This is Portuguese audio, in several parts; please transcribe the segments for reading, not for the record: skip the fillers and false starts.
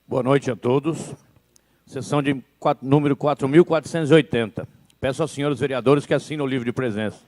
Boa noite a todos. Sessão de número 4.480. Peço aos senhores vereadores que assinem o livro de presença.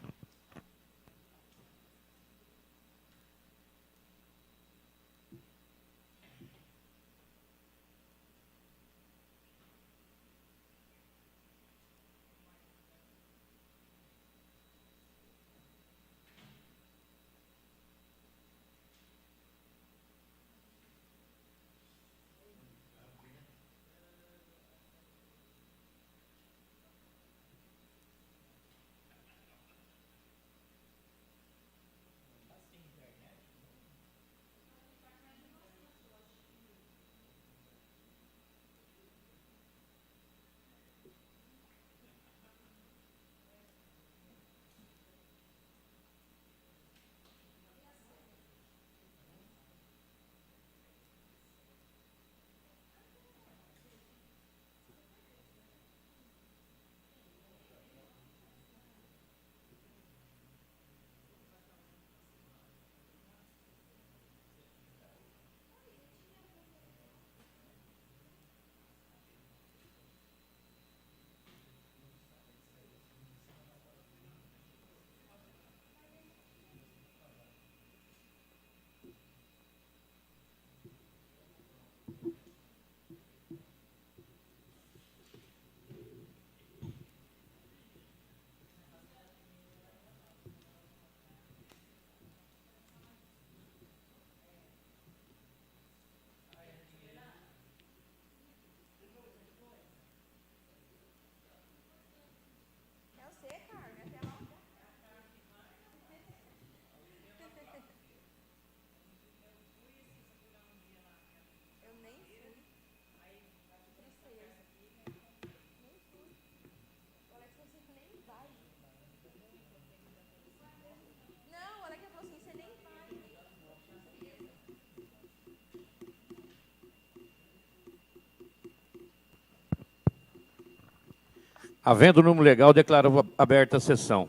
Havendo número legal, declaro aberta a sessão.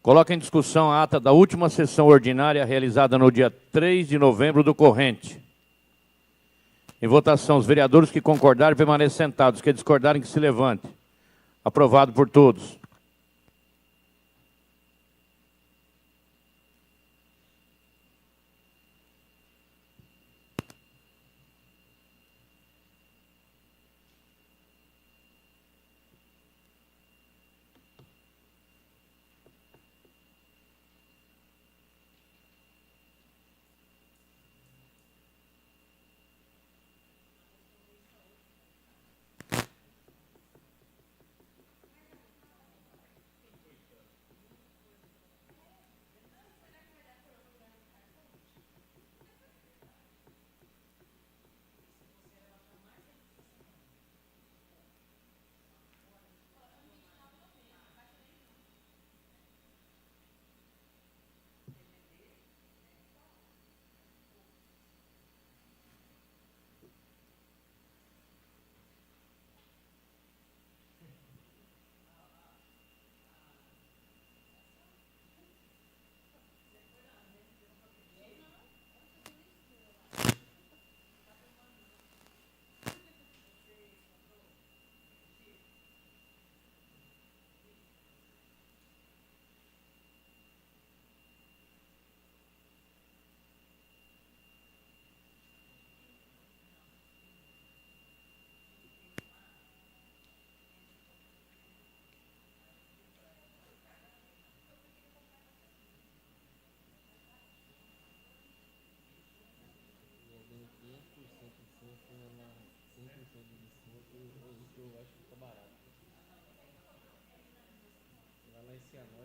Coloco em discussão a ata da última sessão ordinária realizada no dia 3 de novembro do corrente. Em votação, os vereadores que concordarem permaneçam sentados, os que discordarem que se levante. Aprovado por todos.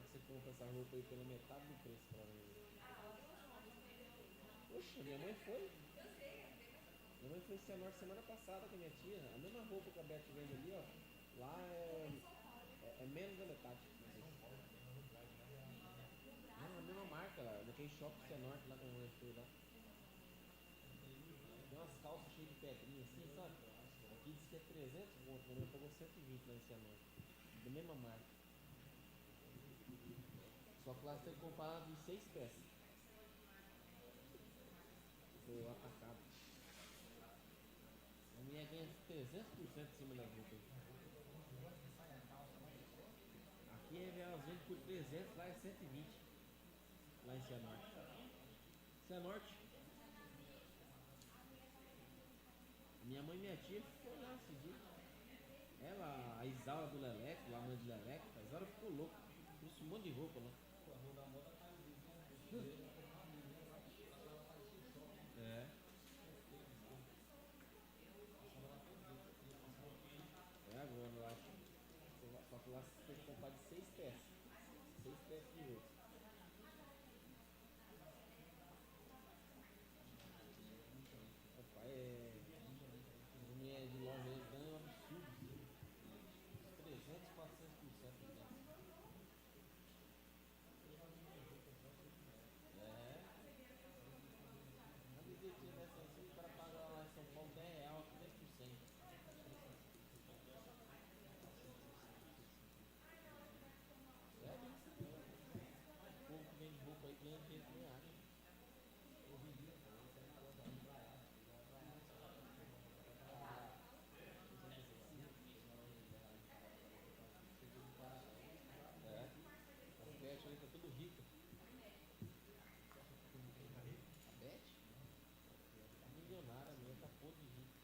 Você compra essa roupa aí pela metade do preço pra mim. Poxa, minha mãe foi. Minha mãe foi em Cianorte semana passada com a minha tia. A mesma roupa que a Beth vende ali, ó. Lá é menos da metade. Não, a mesma marca lá. Naquele shopping Cianorte lá que a mãe foi lá. Tem umas calças cheias de pedrinha assim, sabe? Aqui diz que é 300 conto. Minha mãe pagou 120 lá em Cianorte. Da mesma marca. Só que lá você tem que comprar de 6 peças. Foi o atacado. A minha em 300% em cima das roupas. Aqui elas vendem por 300, lá é 120. Lá em Cianorte. Cianorte. Minha mãe e minha tia foram lá esse dia. Ela, a Isaura do Leleco, a mãe do Leleco, a Isaura ficou louca. Trouxe um monte de roupa lá. É. É agora, eu acho. Só que lá você tem que comprar de 6 peças. 6 peças de roupa. Rapaz, as mulheres de loja aí ganham um absurdo. 300, 400%. A visitinha dessa assim, o cara paga lá em São Paulo R$10, 10%. O povo que vende roupa aí ganha dinheiro com água. As festas aí tá tudo rica. A Beth? Tá milionária mesmo, tá podre de rica.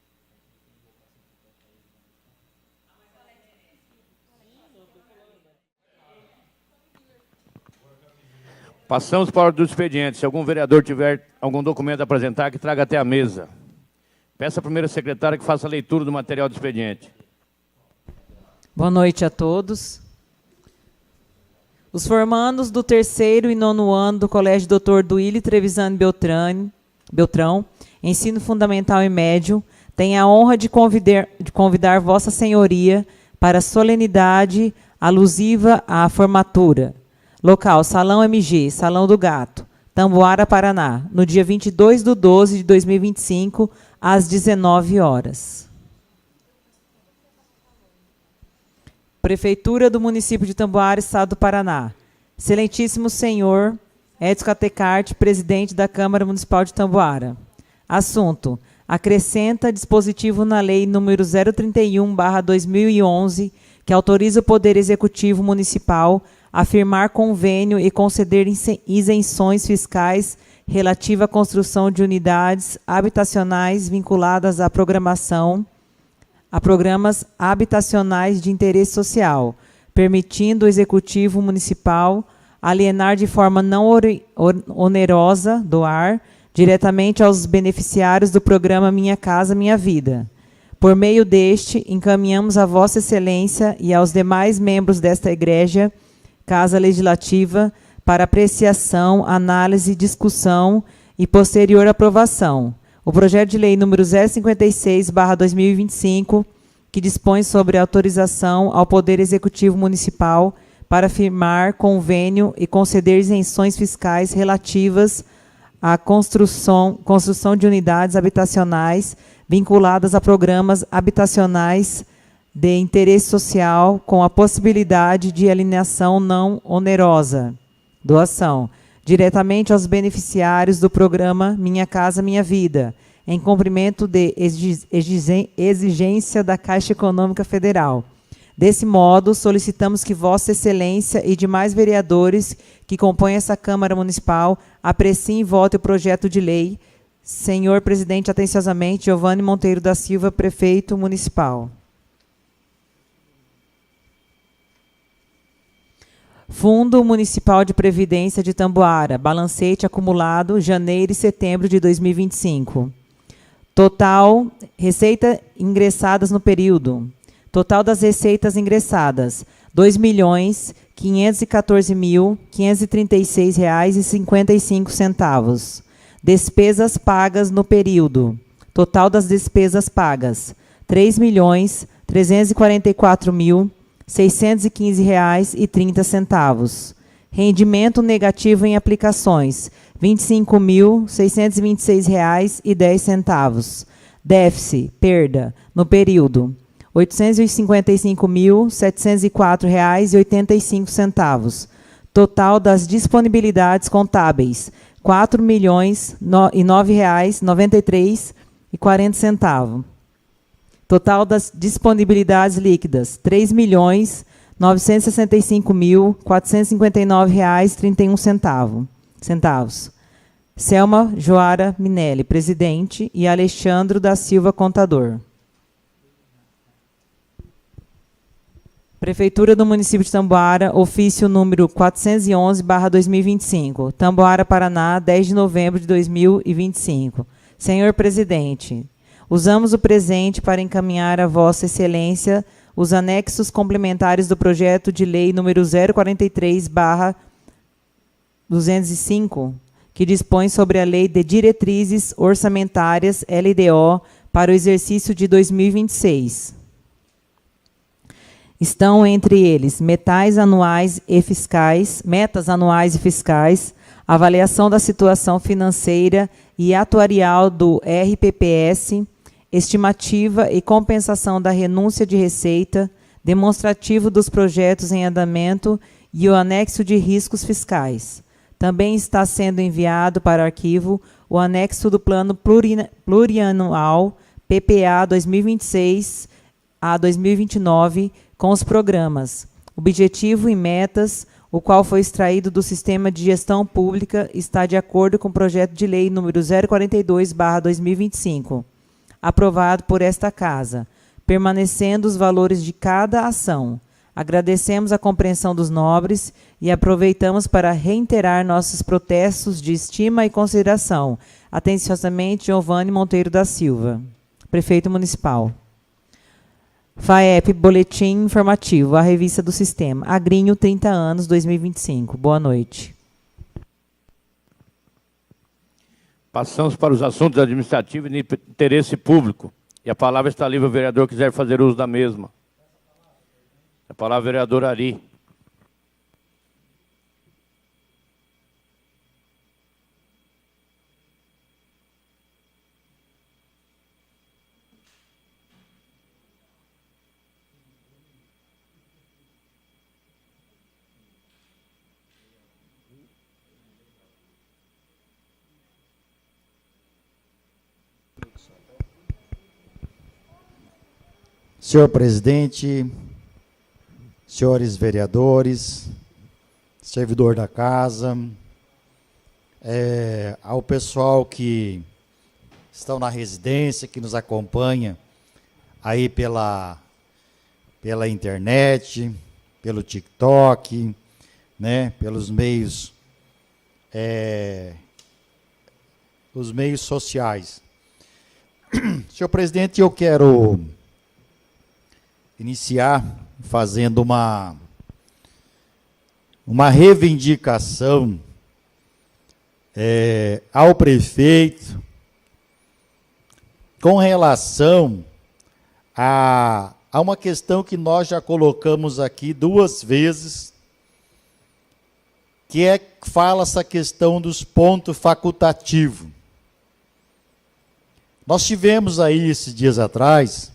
Sim, não, tô falando, né? Passamos para a ordem do expediente. Se algum vereador tiver algum documento a apresentar, que traga até a mesa. Peço à primeira secretária que faça a leitura do material do expediente. Boa noite a todos. Os formandos do 3º e 9º ano do Colégio Dr. Duílio Trevisan Beltrão, ensino fundamental e médio, têm a honra de convidar Vossa Senhoria para a solenidade alusiva à formatura. Local, Salão MG, Salão do Gato, Tamboara, Paraná, no dia 22/12/2025, às 19 horas. Prefeitura do município de Tamboara, Estado do Paraná. Excelentíssimo senhor Edson Catecarte, presidente da Câmara Municipal de Tamboara. Assunto: acrescenta dispositivo na Lei nº 031/2011, que autoriza o Poder Executivo Municipal a firmar convênio e conceder isenções fiscais relativa à construção de unidades habitacionais vinculadas a programas habitacionais de interesse social, permitindo o Executivo Municipal alienar de forma não onerosa, doar, diretamente aos beneficiários do programa Minha Casa Minha Vida. Por meio deste, encaminhamos a Vossa Excelência e aos demais membros desta Egrégia Casa Legislativa para apreciação, análise, discussão e posterior aprovação o projeto de lei número 056/2025, que dispõe sobre autorização ao Poder Executivo Municipal para firmar convênio e conceder isenções fiscais relativas à construção de unidades habitacionais vinculadas a programas habitacionais de interesse social, com a possibilidade de alienação não onerosa, doação, diretamente aos beneficiários do programa Minha Casa Minha Vida, em cumprimento de exigência da Caixa Econômica Federal. Desse modo, solicitamos que Vossa Excelência e demais vereadores que compõem essa Câmara Municipal apreciem e votem o projeto de lei. Senhor Presidente, atenciosamente, Giovanni Monteiro da Silva, Prefeito Municipal. Fundo Municipal de Previdência de Tamboara, balancete acumulado janeiro e setembro de 2025. Total receita ingressadas no período. Total das receitas ingressadas, R$ 2.514.536,55. Despesas pagas no período. Total das despesas pagas, R$ 3.344.615,30. Rendimento negativo em aplicações, R$ 25.626,10. Déficit, perda, no período, R$ 855.704,85. Total das disponibilidades contábeis, R$ 4.009,93,40. Total das disponibilidades líquidas, R$ 3.965.459,31. Selma Joara Minelli, presidente, e Alexandro da Silva, contador. Prefeitura do município de Tamboara, ofício número 411/2025. Tamboara, Paraná, 10 de novembro de 2025. Senhor presidente, usamos o presente para encaminhar a Vossa Excelência os anexos complementares do projeto de lei número 043/205, que dispõe sobre a Lei de Diretrizes Orçamentárias, LDO, para o exercício de 2026. Estão entre eles metas anuais e fiscais, avaliação da situação financeira e atuarial do RPPS, estimativa e compensação da renúncia de receita, demonstrativo dos projetos em andamento e o anexo de riscos fiscais. Também está sendo enviado para o arquivo o anexo do Plano Plurianual PPA 2026 a 2029, com os programas, objetivo e metas, o qual foi extraído do Sistema de Gestão Pública, está de acordo com o projeto de lei número 042/2025, aprovado por esta Casa, permanecendo os valores de cada ação. Agradecemos a compreensão dos nobres e aproveitamos para reiterar nossos protestos de estima e consideração. Atenciosamente, Giovanni Monteiro da Silva, Prefeito Municipal. FAEP, Boletim Informativo, a revista do Sistema. Agrinho, 30 anos, 2025. Boa noite. Passamos para os assuntos administrativos de interesse público. E a palavra está livre, o vereador quiser fazer uso da mesma. A palavra, vereador Ari. Senhor presidente, senhores vereadores, servidor da casa, ao pessoal que estão na residência, que nos acompanha aí pela internet, pelo TikTok, né, pelos meios, os meios sociais. Senhor presidente, eu quero iniciar fazendo uma reivindicação ao prefeito com relação a uma questão que nós já colocamos aqui 2 vezes, que fala essa questão dos pontos facultativos. Nós tivemos aí, esses dias atrás,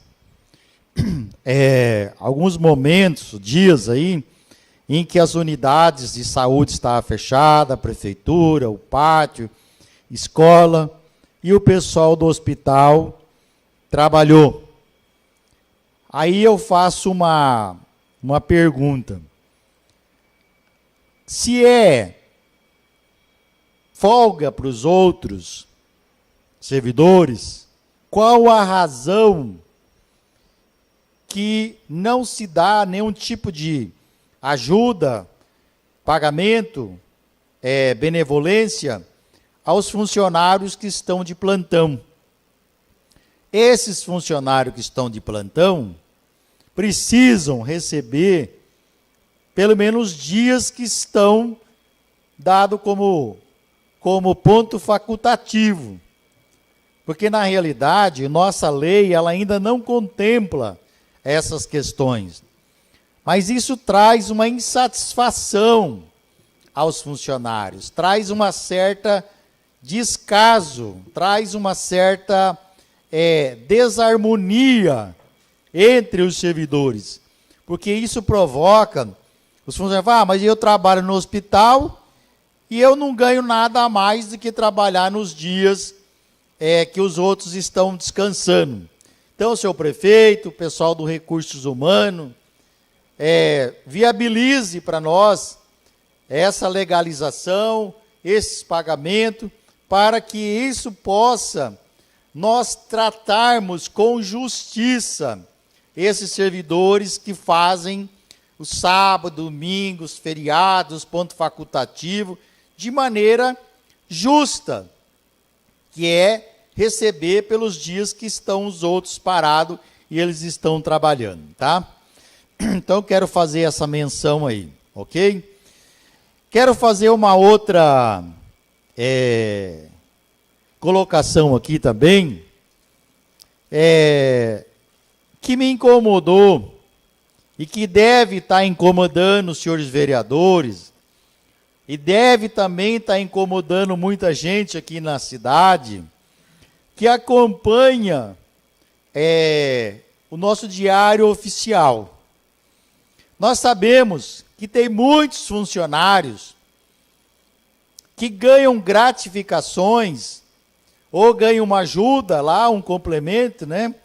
alguns momentos, dias aí, em que as unidades de saúde estavam fechadas, a prefeitura, o pátio, escola, e o pessoal do hospital trabalhou. Aí eu faço uma pergunta. Se é folga para os outros servidores, qual a razão que não se dá nenhum tipo de ajuda, pagamento, benevolência aos funcionários que estão de plantão? Esses funcionários que estão de plantão precisam receber pelo menos dias que estão dados como ponto facultativo. Porque, na realidade, nossa lei ela ainda não contempla essas questões. Mas isso traz uma insatisfação aos funcionários, traz uma certa descaso, traz uma certa desarmonia entre os servidores. Porque isso provoca, os funcionários falam, mas eu trabalho no hospital e eu não ganho nada a mais do que trabalhar nos dias que os outros estão descansando. Então, senhor prefeito, pessoal do Recursos Humanos, viabilize para nós essa legalização, esses pagamentos, para que isso possa nós tratarmos com justiça esses servidores que fazem o sábado, domingos, feriados, ponto facultativo, de maneira justa, que é receber pelos dias que estão os outros parados e eles estão trabalhando, tá? Então, quero fazer essa menção aí, ok? Quero fazer uma outra colocação aqui também, que me incomodou e que deve estar incomodando os senhores vereadores e deve também estar incomodando muita gente aqui na cidade que acompanha o nosso diário oficial. Nós sabemos que tem muitos funcionários que ganham gratificações ou ganham uma ajuda lá, um complemento, né,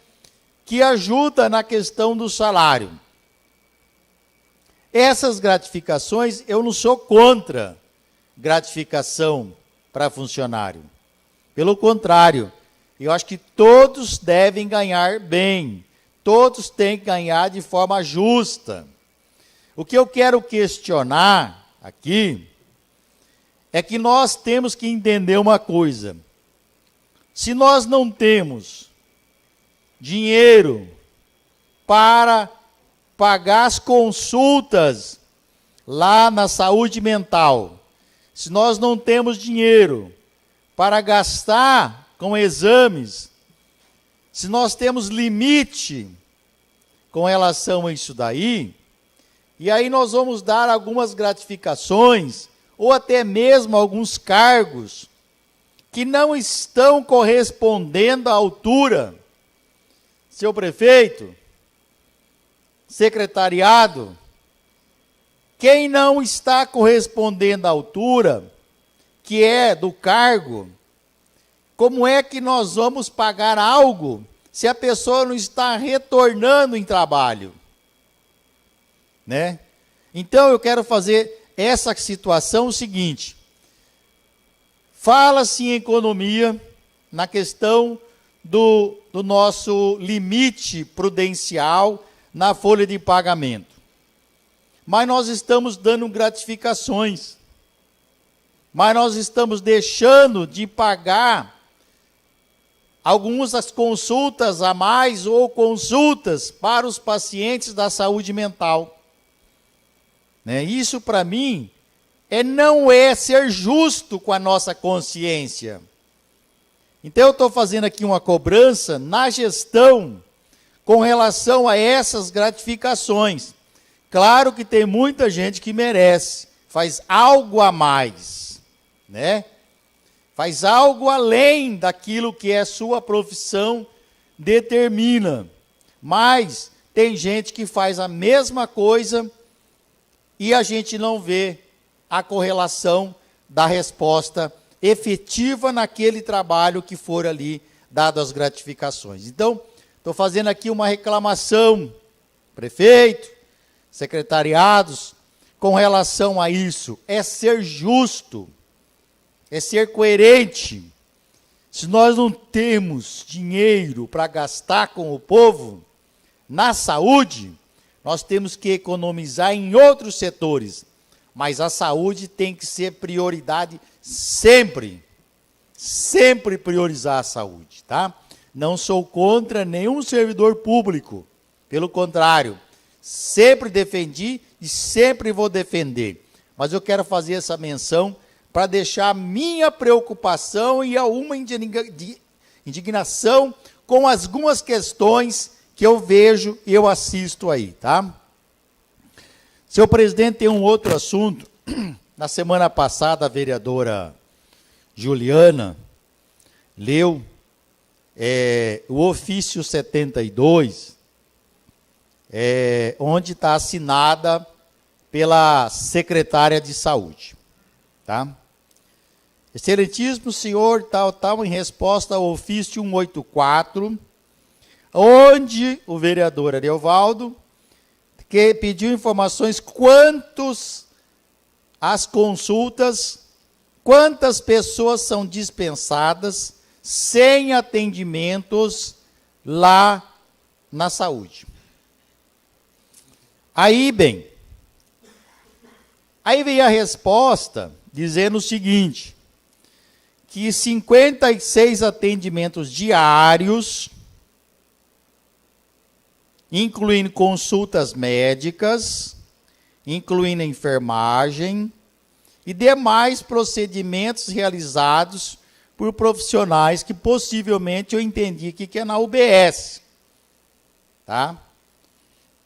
que ajuda na questão do salário. Essas gratificações, eu não sou contra gratificação para funcionário. Pelo contrário, eu acho que todos devem ganhar bem, todos têm que ganhar de forma justa. O que eu quero questionar aqui é que nós temos que entender uma coisa. Se nós não temos dinheiro para pagar as consultas lá na saúde mental, se nós não temos dinheiro para gastar com exames, se nós temos limite com relação a isso daí, e aí nós vamos dar algumas gratificações, ou até mesmo alguns cargos, que não estão correspondendo à altura. Seu prefeito, secretariado, quem não está correspondendo à altura, que é do cargo, como é que nós vamos pagar algo se a pessoa não está retornando em trabalho? Né? Então eu quero fazer essa situação o seguinte: fala-se em economia na questão do nosso limite prudencial na folha de pagamento, mas nós estamos dando gratificações, mas nós estamos deixando de pagar algumas consultas a mais ou consultas para os pacientes da saúde mental. Né? Isso, para mim, não é ser justo com a nossa consciência. Então, eu estou fazendo aqui uma cobrança na gestão com relação a essas gratificações. Claro que tem muita gente que merece, faz algo a mais, né? Faz algo além daquilo que a sua profissão determina. Mas tem gente que faz a mesma coisa e a gente não vê a correlação da resposta efetiva naquele trabalho que for ali dado as gratificações. Então, estou fazendo aqui uma reclamação, prefeito, secretariados, com relação a isso. É ser justo, é ser coerente. Se nós não temos dinheiro para gastar com o povo, na saúde, nós temos que economizar em outros setores, mas a saúde tem que ser prioridade sempre, sempre priorizar a saúde, tá? Não sou contra nenhum servidor público, pelo contrário, sempre defendi e sempre vou defender, mas eu quero fazer essa menção para deixar minha preocupação e alguma indignação com algumas questões que eu vejo e eu assisto aí, tá? Senhor presidente, tem um outro assunto. Na semana passada, a vereadora Juliana leu o ofício 72, onde está assinada pela secretária de saúde, tá? Excelentíssimo senhor, tal, em resposta ao ofício 184, onde o vereador Ariovaldo que pediu informações quantas pessoas são dispensadas sem atendimentos lá na saúde. Aí veio a resposta dizendo o seguinte, que 56 atendimentos diários, incluindo consultas médicas, incluindo enfermagem e demais procedimentos realizados por profissionais que possivelmente eu entendi que é na UBS. Tá?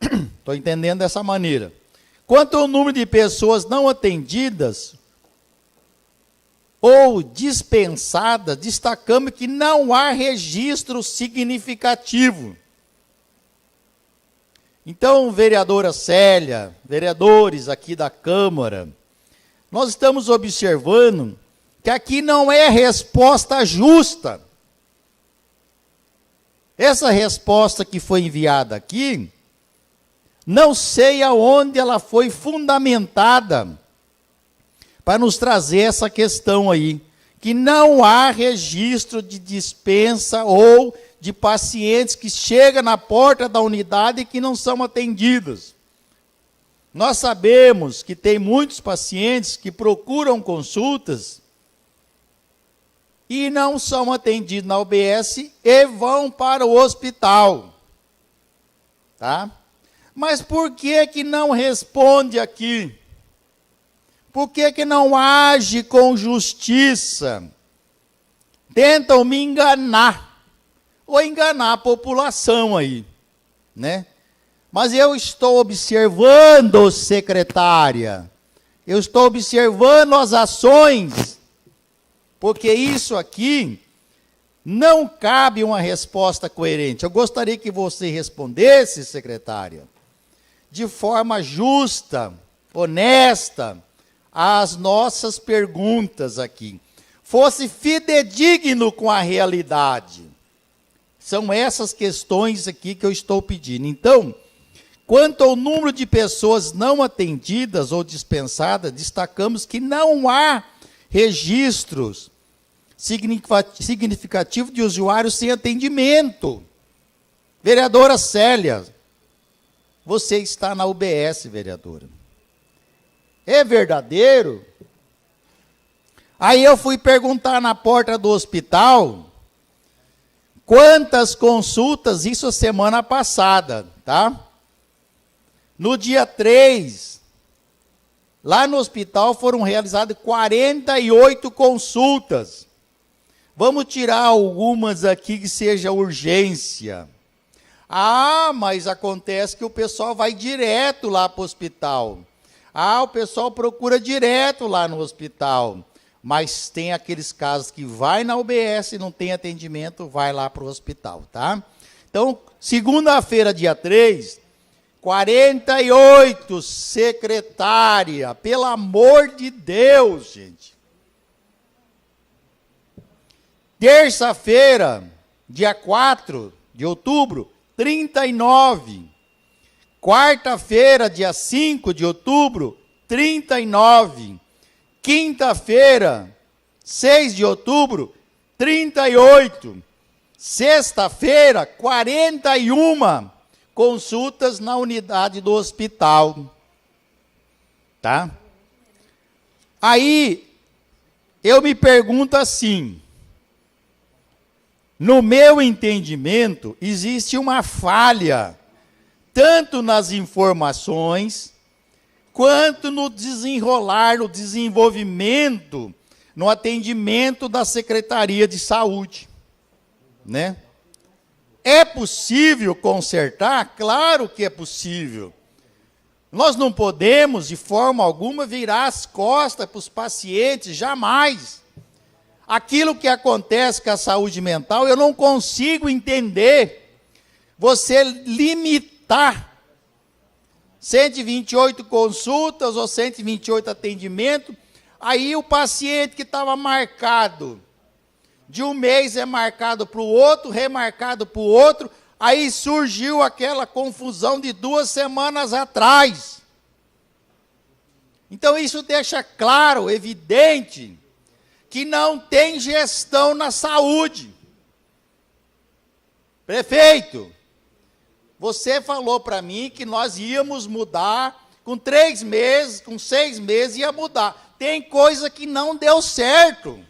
Estou entendendo dessa maneira. Quanto ao número de pessoas não atendidas ou dispensadas, destacamos que não há registro significativo. Então, vereadora Célia, vereadores aqui da Câmara, nós estamos observando que aqui não é resposta justa. Essa resposta que foi enviada aqui, não sei aonde ela foi fundamentada para nos trazer essa questão aí, que não há registro de dispensa ou de pacientes que chegam na porta da unidade e que não são atendidos. Nós sabemos que tem muitos pacientes que procuram consultas e não são atendidos na UBS e vão para o hospital. Tá? Mas por que não responde aqui? Por que não age com justiça? Tentam me enganar, ou enganar a população aí, né? Mas eu estou observando, secretária, eu estou observando as ações, porque isso aqui não cabe uma resposta coerente. Eu gostaria que você respondesse, secretária, de forma justa, honesta, às nossas perguntas aqui. Fosse fidedigno com a realidade. São essas questões aqui que eu estou pedindo. Então, quanto ao número de pessoas não atendidas ou dispensadas, destacamos que não há registros significativos de usuários sem atendimento. Vereadora Célia, você está na UBS, vereadora. É verdadeiro? Aí eu fui perguntar na porta do hospital quantas consultas, isso semana passada, tá? No dia 3, lá no hospital foram realizadas 48 consultas. Vamos tirar algumas aqui que seja urgência. Ah, mas acontece que o pessoal vai direto lá para o hospital. Ah, o pessoal procura direto lá no hospital. Mas tem aqueles casos que vai na UBS e não tem atendimento, vai lá para o hospital, tá? Então, segunda-feira, dia 3, 48, secretária, pelo amor de Deus, gente. Terça-feira, dia 4 de outubro, 39. Quarta-feira, dia 5 de outubro, 39. Quinta-feira, 6 de outubro, 38. Sexta-feira, 41 consultas na unidade do hospital. Tá? Aí, eu me pergunto assim, no meu entendimento, existe uma falha, tanto nas informações, quanto no desenrolar, no desenvolvimento, no atendimento da Secretaria de Saúde, né? É possível consertar? Claro que é possível. Nós não podemos, de forma alguma, virar as costas para os pacientes, jamais. Aquilo que acontece com a saúde mental, eu não consigo entender. Você limitar 128 consultas ou 128 atendimentos, aí o paciente que estava marcado, de um mês é marcado para o outro, remarcado para o outro, Aí surgiu aquela confusão de 2 semanas atrás. Então isso deixa claro, evidente, que não tem gestão na saúde. Prefeito, você falou para mim que nós íamos mudar, com 3 meses, com 6 meses ia mudar. Tem coisa que não deu certo.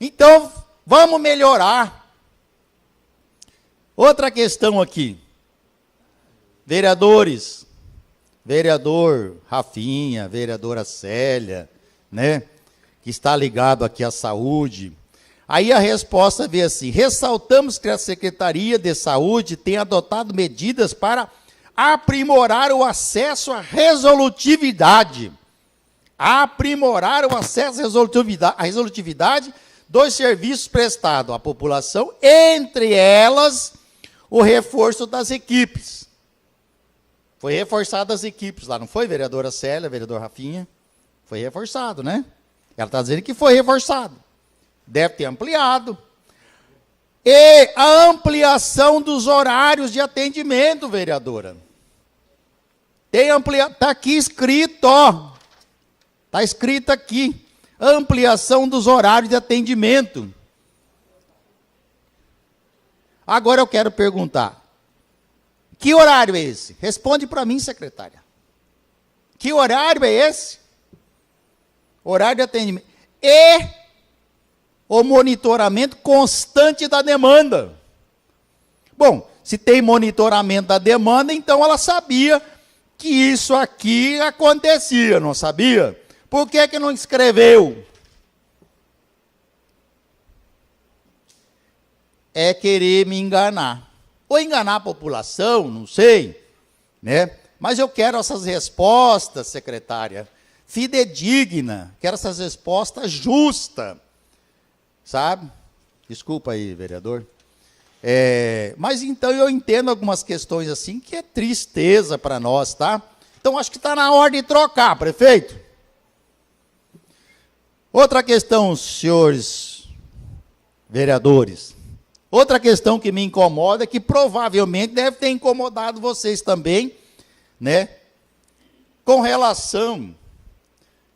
Então, vamos melhorar. Outra questão aqui. Vereadores, vereador Rafinha, vereadora Célia, né, que está ligado aqui à saúde. Aí a resposta veio assim: ressaltamos que a Secretaria de Saúde tem adotado medidas para aprimorar o acesso à resolutividade. Aprimorar o acesso à resolutividade dos serviços prestados à população, entre elas o reforço das equipes. Foi reforçado as equipes lá, não foi, vereadora Célia, vereador Rafinha? Foi reforçado, né? Ela está dizendo que foi reforçado. Deve ter ampliado. E a ampliação dos horários de atendimento, vereadora. Está aqui escrito, ó. Está escrito aqui. Ampliação dos horários de atendimento. Agora eu quero perguntar. Que horário é esse? Responde para mim, secretária. Que horário é esse? Horário de atendimento. E o monitoramento constante da demanda. Bom, se tem monitoramento da demanda, então ela sabia que isso aqui acontecia, não sabia? Por que não escreveu? É querer me enganar. Ou enganar a população, não sei, né? Mas eu quero essas respostas, secretária, fidedigna, quero essas respostas justas, sabe? Desculpa aí, vereador. Mas então eu entendo algumas questões assim, que é tristeza para nós, tá? Então acho que está na hora de trocar, prefeito. Outra questão, senhores vereadores. Outra questão que me incomoda, que provavelmente deve ter incomodado vocês também, né? Com relação,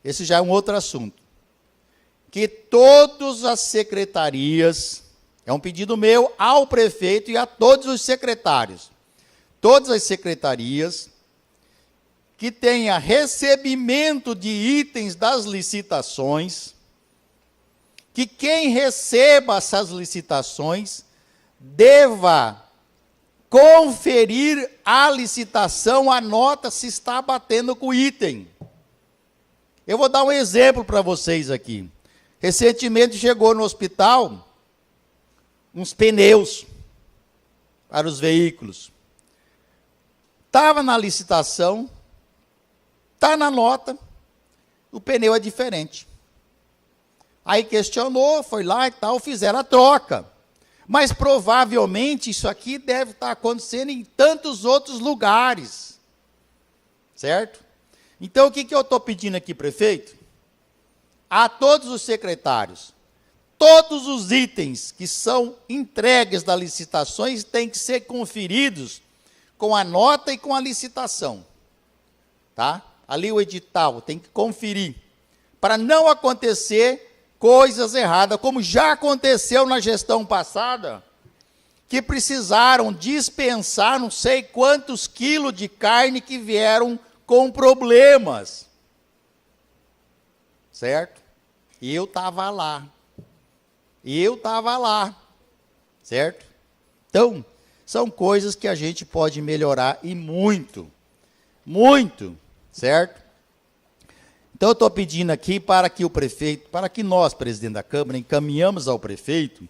esse já é um outro assunto, que todas as secretarias, é um pedido meu ao prefeito e a todos os secretários, todas as secretarias que tenha recebimento de itens das licitações, que quem receba essas licitações deva conferir a licitação, a nota se está batendo com o item. Eu vou dar um exemplo para vocês aqui. Recentemente chegou no hospital uns pneus para os veículos. Estava na licitação, está na nota, o pneu é diferente. Aí questionou, foi lá e tal, fizeram a troca. Mas provavelmente isso aqui deve estar acontecendo em tantos outros lugares. Certo? Então o que eu estou pedindo aqui, prefeito? A todos os secretários, todos os itens que são entregues das licitações têm que ser conferidos com a nota e com a licitação. Tá? Ali o edital tem que conferir, para não acontecer coisas erradas, como já aconteceu na gestão passada, que precisaram dispensar não sei quantos quilos de carne que vieram com problemas. Certo? E eu estava lá. Certo? Então, são coisas que a gente pode melhorar e muito. Muito. Certo? Então, eu estou pedindo aqui para que o prefeito, para que nós, presidente da Câmara, encaminhamos ao prefeito,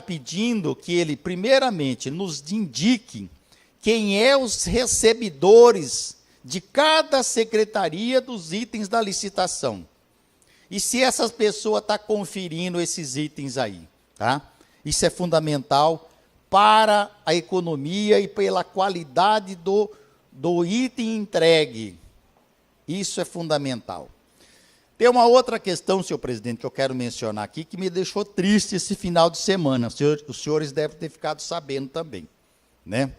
pedindo que ele, primeiramente, nos indique quem é os recebidores de cada secretaria dos itens da licitação. E se essa pessoa está conferindo esses itens aí, tá? Isso é fundamental para a economia e pela qualidade do item entregue. Isso é fundamental. Tem uma outra questão, senhor presidente, que eu quero mencionar aqui, que me deixou triste esse final de semana. Os senhores devem ter ficado sabendo também, né?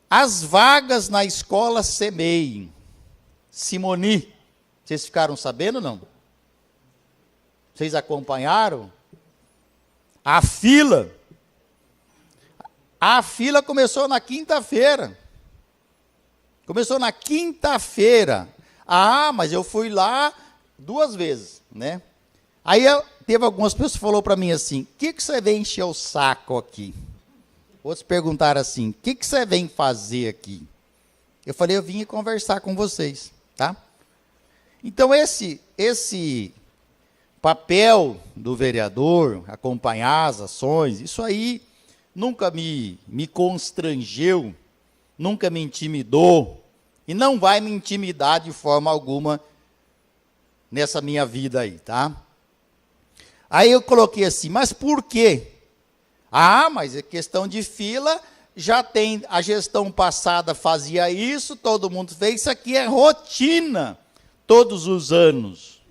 As vagas na escola CEMEI, Simoni, vocês ficaram sabendo ou não? Vocês acompanharam? A fila começou na quinta-feira. Começou na quinta-feira. Ah, mas eu fui lá 2 vezes, né? Aí teve algumas pessoas que falaram para mim assim, o que você vem encher o saco aqui? Outros perguntaram assim, o que você vem fazer aqui? Eu falei, eu vim conversar com vocês, tá? Então, esse papel do vereador, acompanhar as ações, isso aí nunca me constrangeu, nunca me intimidou, e não vai me intimidar de forma alguma nessa minha vida aí, tá? Aí eu coloquei assim, mas por quê? Ah, mas é questão de fila, já tem, a gestão passada fazia isso, todo mundo fez, isso aqui é rotina, todos os anos.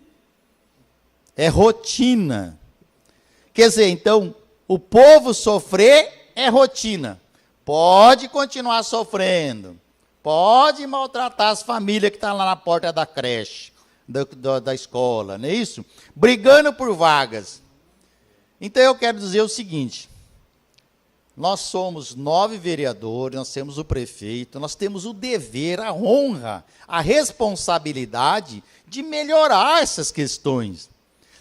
É rotina. Quer dizer, então, o povo sofrer é rotina. Pode continuar sofrendo. Pode maltratar as famílias que estão lá na porta da creche, da escola, não é isso? Brigando por vagas. Então, eu quero dizer o seguinte, nós somos 9 vereadores, nós temos o prefeito, nós temos o dever, a honra, a responsabilidade de melhorar essas questões.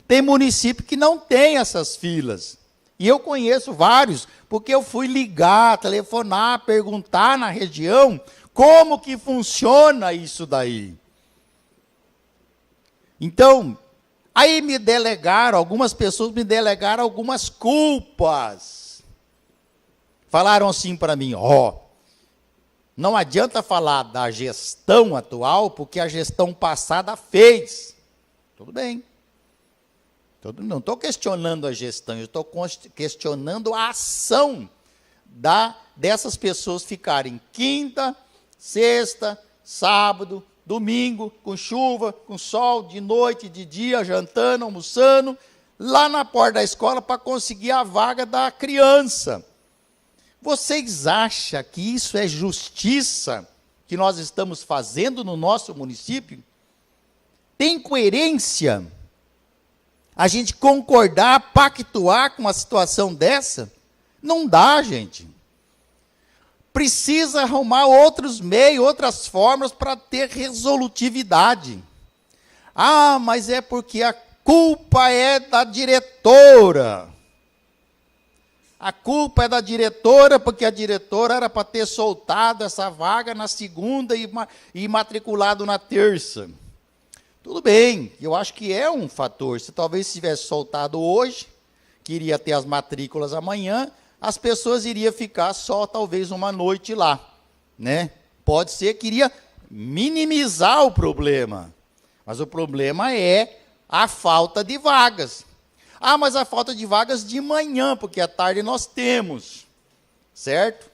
Tem município que não tem essas filas. E eu conheço vários, porque eu fui ligar, telefonar, perguntar na região como que funciona isso daí. Então, aí algumas pessoas me delegaram algumas culpas. Falaram assim para mim, não adianta falar da gestão atual, porque a gestão passada fez. Tudo bem. Não estou questionando a gestão, eu estou questionando a ação dessas pessoas ficarem quinta, sexta, sábado, domingo, com chuva, com sol, de noite, de dia, jantando, almoçando, lá na porta da escola para conseguir a vaga da criança. Vocês acham que isso é justiça que nós estamos fazendo no nosso município? Tem coerência a gente concordar, pactuar com uma situação dessa? Não dá, gente. Precisa arrumar outros meios, outras formas para ter resolutividade. Ah, mas é porque a culpa é da diretora. A culpa é da diretora, porque a diretora era para ter soltado essa vaga na segunda e matriculado na terça. Tudo bem, eu acho que é um fator. Se talvez tivesse soltado hoje, que iria ter as matrículas amanhã, as pessoas iriam ficar só talvez uma noite lá, né? Pode ser que iria minimizar o problema, mas o problema é a falta de vagas. Ah, mas a falta de vagas de manhã, porque à tarde nós temos, certo?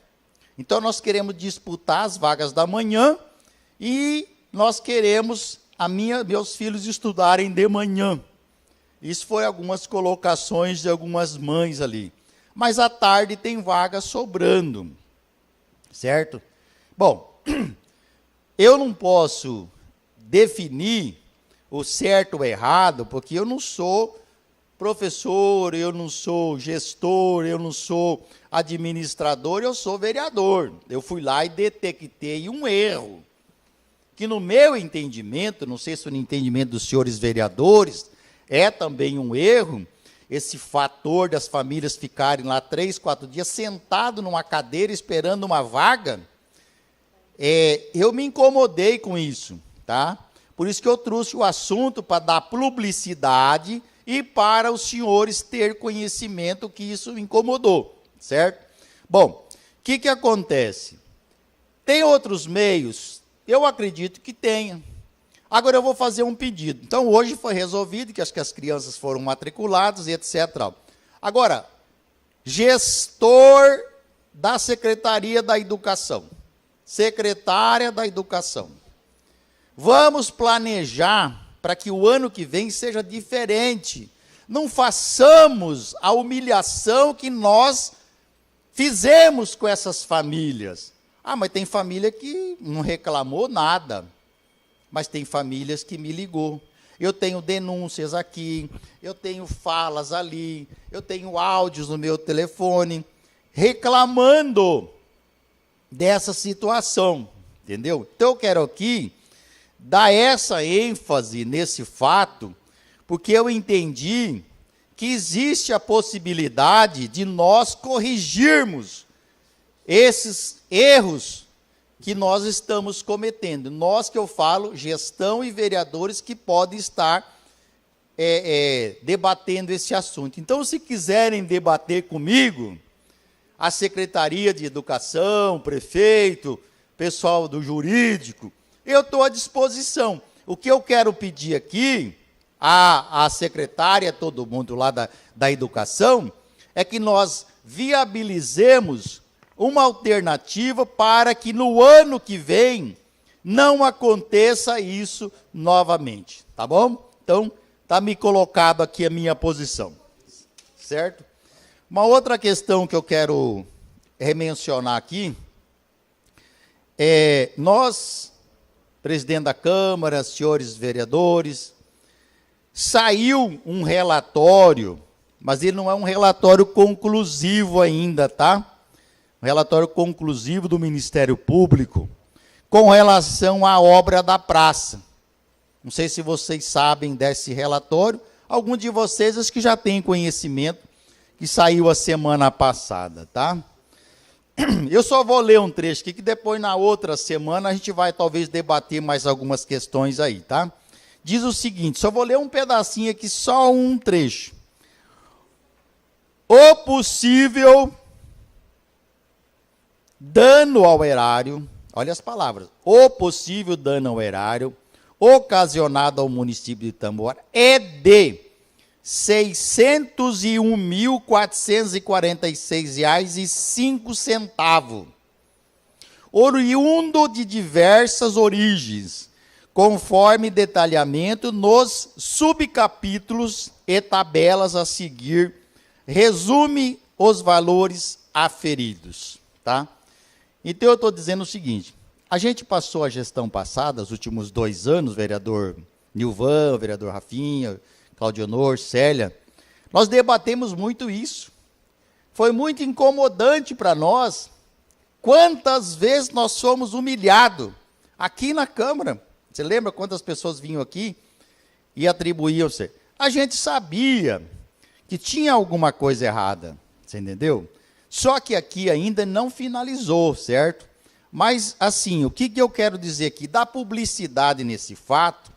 Então nós queremos disputar as vagas da manhã e nós queremos meus filhos estudarem de manhã. Isso foi algumas colocações de algumas mães ali. Mas à tarde tem vaga sobrando, certo? Bom, eu não posso definir o certo ou errado, porque eu não sou professor, eu não sou gestor, eu não sou administrador, eu sou vereador. Eu fui lá e detectei um erro, que no meu entendimento, não sei se no entendimento dos senhores vereadores, é também um erro, esse fator das famílias ficarem lá 3, 4 dias sentado numa cadeira esperando uma vaga, eu me incomodei com isso, tá? Por isso que eu trouxe o assunto para dar publicidade e para os senhores ter conhecimento que isso me incomodou, certo? Bom, o que acontece? Tem outros meios? Eu acredito que tenha. Agora eu vou fazer um pedido. Então, hoje foi resolvido que acho que as crianças foram matriculadas e etc. Agora, gestor da Secretaria da Educação, secretária da Educação, vamos planejar para que o ano que vem seja diferente. Não façamos a humilhação que nós fizemos com essas famílias. Ah, mas tem família que não reclamou nada, mas tem famílias que me ligou. Eu tenho denúncias aqui, eu tenho falas ali, eu tenho áudios no meu telefone, reclamando dessa situação, entendeu? Então eu quero aqui dar essa ênfase nesse fato, porque eu entendi que existe a possibilidade de nós corrigirmos esses erros que nós estamos cometendo. Nós, que eu falo, gestão e vereadores que podem estar debatendo esse assunto. Então, se quiserem debater comigo, a Secretaria de Educação, o prefeito, pessoal do jurídico, eu estou à disposição. O que eu quero pedir aqui à secretária, todo mundo lá da educação, é que nós viabilizemos uma alternativa para que no ano que vem não aconteça isso novamente, tá bom? Então, está me colocado aqui a minha posição, certo? Uma outra questão que eu quero remencionar aqui, nós, presidente da Câmara, senhores vereadores, saiu um relatório, mas ele não é um relatório conclusivo ainda, tá? Um relatório conclusivo do Ministério Público com relação à obra da praça. Não sei se vocês sabem desse relatório, algum de vocês acho que já tem conhecimento, que saiu a semana passada, tá? Eu só vou ler um trecho aqui, que depois, na outra semana, a gente vai talvez debater mais algumas questões aí, tá? Diz o seguinte, só vou ler um pedacinho aqui, só um trecho. O possível dano ao erário, olha as palavras, o possível dano ao erário ocasionado ao município de Tambora é de R$ 601.446,05, oriundo de diversas origens, conforme detalhamento nos subcapítulos e tabelas a seguir, resume os valores aferidos, tá? Então, eu estou dizendo o seguinte, a gente passou a gestão passada, os últimos 2 anos, vereador Nilvan, vereador Rafinha, Claudionor, Célia, nós debatemos muito isso. Foi muito incomodante para nós, quantas vezes nós fomos humilhados aqui na Câmara. Você lembra quantas pessoas vinham aqui e atribuíam-se? A gente sabia que tinha alguma coisa errada, você entendeu? Só que aqui ainda não finalizou, certo? Mas, assim, o que eu quero dizer aqui? Dá publicidade nesse fato,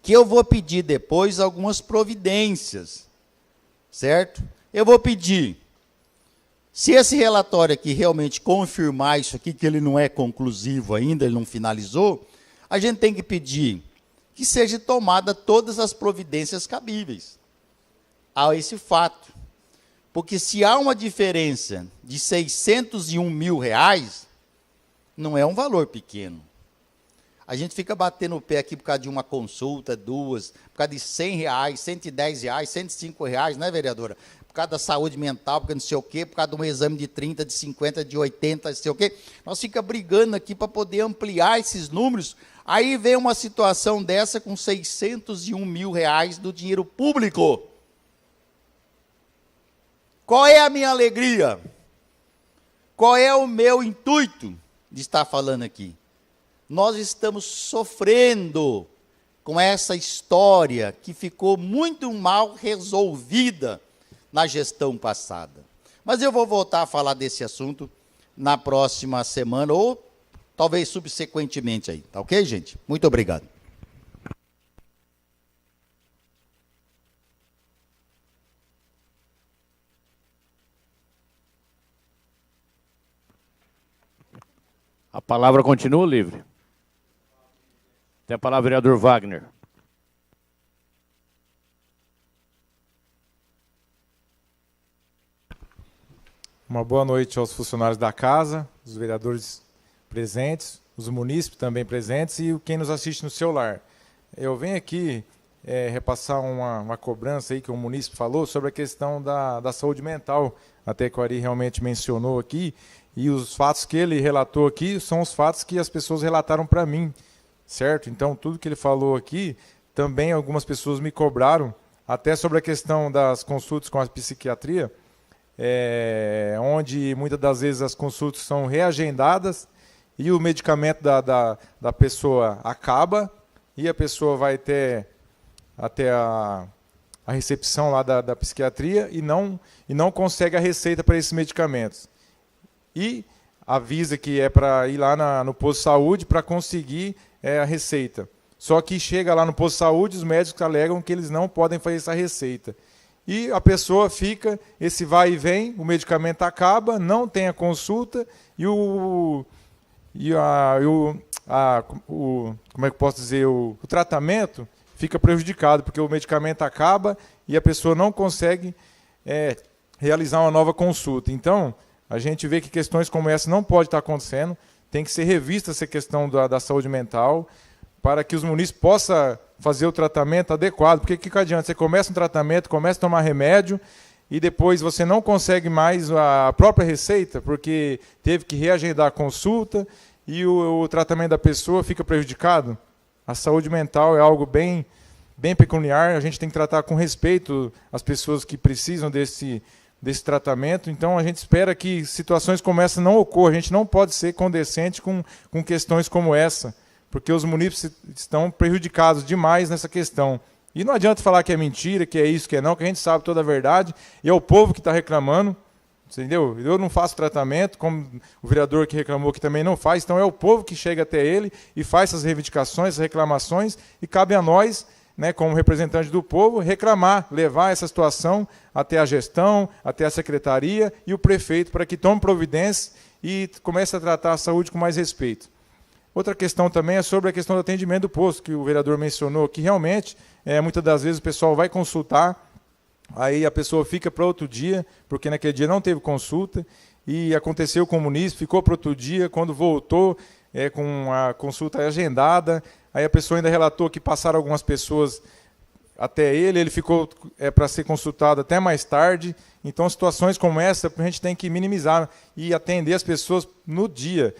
que eu vou pedir depois algumas providências, certo? Eu vou pedir, se esse relatório aqui realmente confirmar isso aqui, que ele não é conclusivo ainda, ele não finalizou, a gente tem que pedir que seja tomada todas as providências cabíveis a esse fato. Porque se há uma diferença de R$ 601 mil, não é um valor pequeno. A gente fica batendo o pé aqui por causa de uma consulta, 2, por causa de R$ 100, R$ 110, R$ 105, né, vereadora? Por causa da saúde mental, porque não sei o quê, por causa de um exame de 30, de 50, de 80, não sei o quê. Nós ficamos brigando aqui para poder ampliar esses números. Aí vem uma situação dessa com R$ 601 mil do dinheiro público. Qual é a minha alegria? Qual é o meu intuito de estar falando aqui? Nós estamos sofrendo com essa história que ficou muito mal resolvida na gestão passada. Mas eu vou voltar a falar desse assunto na próxima semana, ou talvez subsequentemente aí, tá ok, gente? Muito obrigado. A palavra continua livre. Tem a palavra o vereador Wagner. Uma boa noite aos funcionários da casa, os vereadores presentes, os munícipes também presentes e quem nos assiste no celular. eu venho aqui repassar uma cobrança aí que o munícipe falou sobre a questão da saúde mental, até que o Ari realmente mencionou aqui, e os fatos que ele relatou aqui são os fatos que as pessoas relataram para mim, certo? Então, tudo que ele falou aqui, também algumas pessoas me cobraram, até sobre a questão das consultas com a psiquiatria, onde muitas das vezes as consultas são reagendadas e o medicamento da pessoa acaba e a pessoa vai até a recepção lá da psiquiatria e não consegue a receita para esses medicamentos. E avisa que é para ir lá no posto de saúde para conseguir a receita. Só que chega lá no posto de saúde, os médicos alegam que eles não podem fazer essa receita. E a pessoa fica, esse vai e vem, o medicamento acaba, não tem a consulta e como é que eu posso dizer, o tratamento fica prejudicado, porque o medicamento acaba e a pessoa não consegue realizar uma nova consulta. Então, a gente vê que questões como essa não pode estar acontecendo, tem que ser revista essa questão da saúde mental, para que os munícipes possam fazer o tratamento adequado, porque o que adianta? Você começa um tratamento, começa a tomar remédio, e depois você não consegue mais a própria receita, porque teve que reagendar a consulta, e o tratamento da pessoa fica prejudicado. A saúde mental é algo bem peculiar, a gente tem que tratar com respeito as pessoas que precisam desse tratamento. Então, a gente espera que situações como essa não ocorram. A gente não pode ser condescendente com questões como essa, porque os munícipes estão prejudicados demais nessa questão. E não adianta falar que é mentira, que é isso, que é não, que a gente sabe toda a verdade, e é o povo que está reclamando, entendeu? Eu não faço tratamento, como o vereador que reclamou que também não faz, então é o povo que chega até ele e faz essas reivindicações, essas reclamações, e cabe a nós, como representante do povo, reclamar, levar essa situação até a gestão, até a secretaria e o prefeito, para que tome providência e comece a tratar a saúde com mais respeito. Outra questão também é sobre a questão do atendimento do posto, que o vereador mencionou, que realmente, muitas das vezes o pessoal vai consultar, aí a pessoa fica para outro dia, porque naquele dia não teve consulta, e aconteceu com o munícipe, ficou para outro dia, quando voltou com a consulta agendada, aí a pessoa ainda relatou que passaram algumas pessoas até ele ficou para ser consultado até mais tarde. Então, situações como essa, a gente tem que minimizar e atender as pessoas no dia,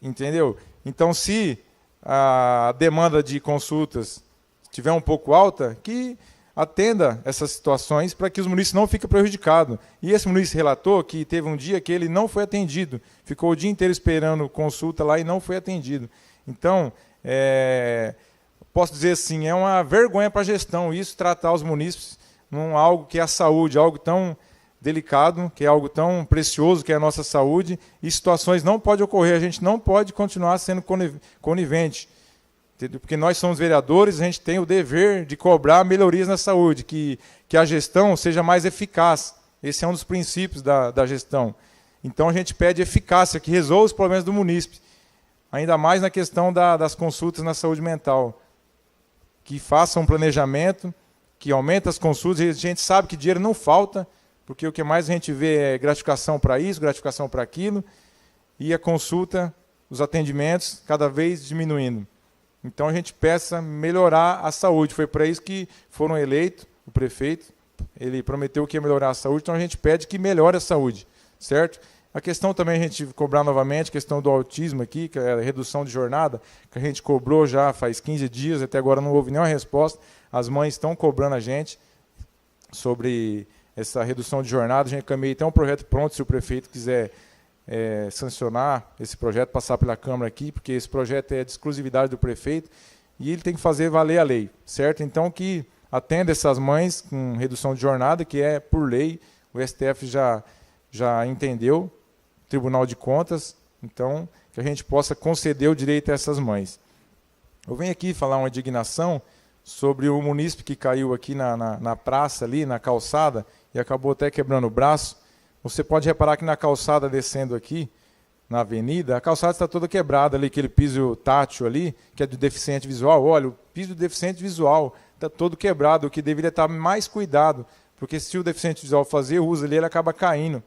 entendeu? Então, se a demanda de consultas estiver um pouco alta, que atenda essas situações para que os munícipes não fiquem prejudicados. E esse munícipe relatou que teve um dia que ele não foi atendido, ficou o dia inteiro esperando consulta lá e não foi atendido. Então, posso dizer assim, é uma vergonha para a gestão isso, tratar os munícipes num algo que é a saúde, algo tão delicado, que é algo tão precioso, que é a nossa saúde, e situações não podem ocorrer, a gente não pode continuar sendo conivente, entendeu? Porque nós somos vereadores, a gente tem o dever de cobrar melhorias na saúde, que a gestão seja mais eficaz, esse é um dos princípios da gestão. Então a gente pede eficácia, que resolva os problemas do munícipe, ainda mais na questão das consultas na saúde mental, que faça um planejamento, que aumente as consultas, e a gente sabe que dinheiro não falta, porque o que mais a gente vê é gratificação para isso, gratificação para aquilo, e a consulta, os atendimentos, cada vez diminuindo. Então a gente peça melhorar a saúde, foi para isso que foram eleitos o prefeito, ele prometeu que ia melhorar a saúde, então a gente pede que melhore a saúde, certo? A questão também a gente cobrar novamente, a questão do autismo aqui, que é a redução de jornada, que a gente cobrou já faz 15 dias, até agora não houve nenhuma resposta, as mães estão cobrando a gente sobre essa redução de jornada, a gente encaminhou até um projeto pronto, se o prefeito quiser sancionar esse projeto, passar pela Câmara aqui, porque esse projeto é de exclusividade do prefeito, e ele tem que fazer valer a lei, certo? Então que atenda essas mães com redução de jornada, que é por lei, o STF já entendeu, Tribunal de Contas, então que a gente possa conceder o direito a essas mães. Eu venho aqui falar uma indignação sobre o munícipe que caiu aqui na praça, ali na calçada, e acabou até quebrando o braço. Você pode reparar que na calçada descendo aqui, na avenida, a calçada está toda quebrada ali, aquele piso tátil ali, que é do deficiente visual. Olha, o piso do deficiente visual está todo quebrado, o que deveria estar mais cuidado, porque se o deficiente visual fazer uso ali, ele acaba caindo.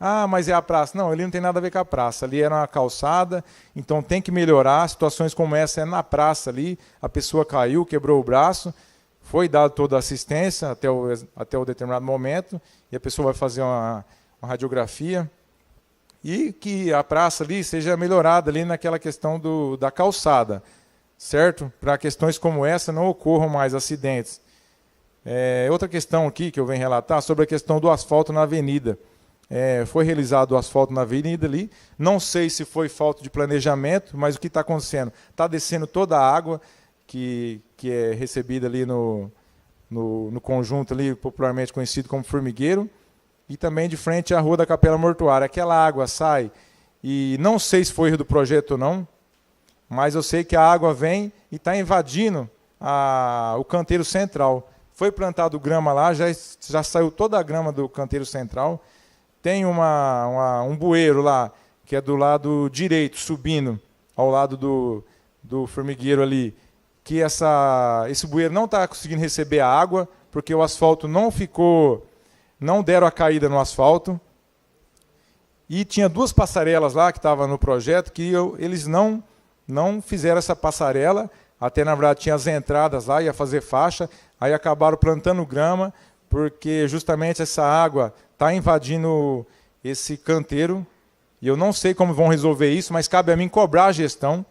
Ah, mas é a praça. Não, ali não tem nada a ver com a praça. Ali era uma calçada, então tem que melhorar. Situações como essa é na praça ali, a pessoa caiu, quebrou o braço, foi dada toda a assistência até o determinado momento, e a pessoa vai fazer uma radiografia, e que a praça ali seja melhorada ali naquela questão da calçada, certo? Para questões como essa não ocorram mais acidentes. Outra questão aqui que eu venho relatar sobre a questão do asfalto na avenida. Foi realizado o asfalto na avenida ali, não sei se foi falta de planejamento, mas o que está acontecendo? Está descendo toda a água que é recebida ali no conjunto ali, popularmente conhecido como Formigueiro, e também de frente à Rua da Capela Mortuária. Aquela água sai, e não sei se foi erro do projeto ou não, mas eu sei que a água vem e está invadindo o canteiro central. Foi plantado grama lá, já saiu toda a grama do canteiro central. Tem um bueiro lá, que é do lado direito, subindo ao lado do formigueiro ali, que esse bueiro não está conseguindo receber a água, porque o asfalto não deram a caída no asfalto. E tinha 2 passarelas lá que estavam no projeto, que eles não fizeram essa passarela, até na verdade tinha as entradas lá, ia fazer faixa, aí acabaram plantando grama, porque justamente essa água está invadindo esse canteiro, e eu não sei como vão resolver isso, mas cabe a mim cobrar a gestão,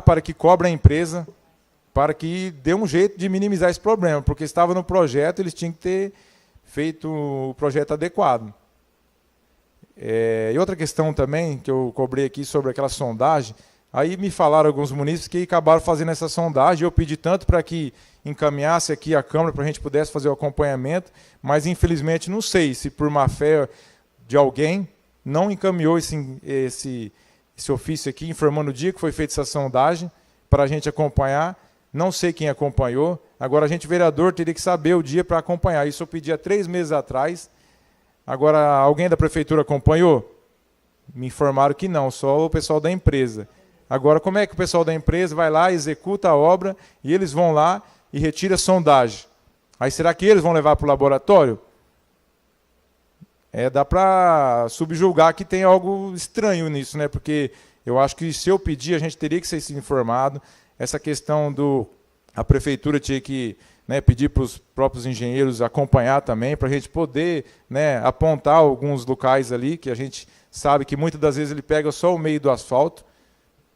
para que cobre a empresa, para que dê um jeito de minimizar esse problema, porque estava no projeto, eles tinham que ter feito o projeto adequado. E outra questão também, que eu cobrei aqui sobre aquela sondagem, aí me falaram alguns munícipes que acabaram fazendo essa sondagem, eu pedi tanto para que encaminhasse aqui a Câmara para a gente pudesse fazer o acompanhamento, mas infelizmente não sei se por má fé de alguém não encaminhou esse ofício aqui, informando o dia que foi feita essa sondagem, para a gente acompanhar. Não sei quem acompanhou. Agora a gente, vereador, teria que saber o dia para acompanhar. Isso eu pedi há 3 meses atrás. Agora, alguém da prefeitura acompanhou? Me informaram que não, só o pessoal da empresa. Agora, como é que o pessoal da empresa vai lá, executa a obra, e eles vão lá e retiram a sondagem? Aí será que eles vão levar para o laboratório? Dá para subjulgar que tem algo estranho nisso, né? Porque eu acho que se eu pedir, a gente teria que ser informado. Essa questão a prefeitura tinha que, né, pedir para os próprios engenheiros acompanhar também, para a gente poder, né, apontar alguns locais ali, que a gente sabe que muitas das vezes ele pega só o meio do asfalto,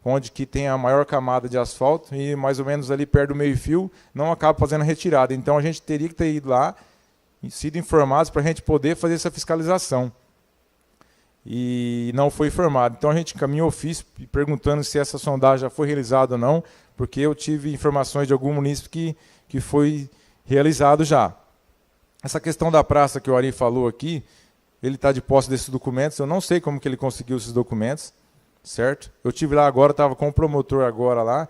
onde que tem a maior camada de asfalto, e mais ou menos ali perto do meio-fio, não acaba fazendo a retirada. Então a gente teria que ter ido lá e sido informados para a gente poder fazer essa fiscalização. E não foi informado. Então a gente encaminhou ofício perguntando se essa sondagem já foi realizada ou não, porque eu tive informações de algum munícipe que foi realizado já. Essa questão da praça que o Ari falou aqui, ele está de posse desses documentos, eu não sei como que ele conseguiu esses documentos, certo? Eu tive lá agora, estava com o promotor agora lá,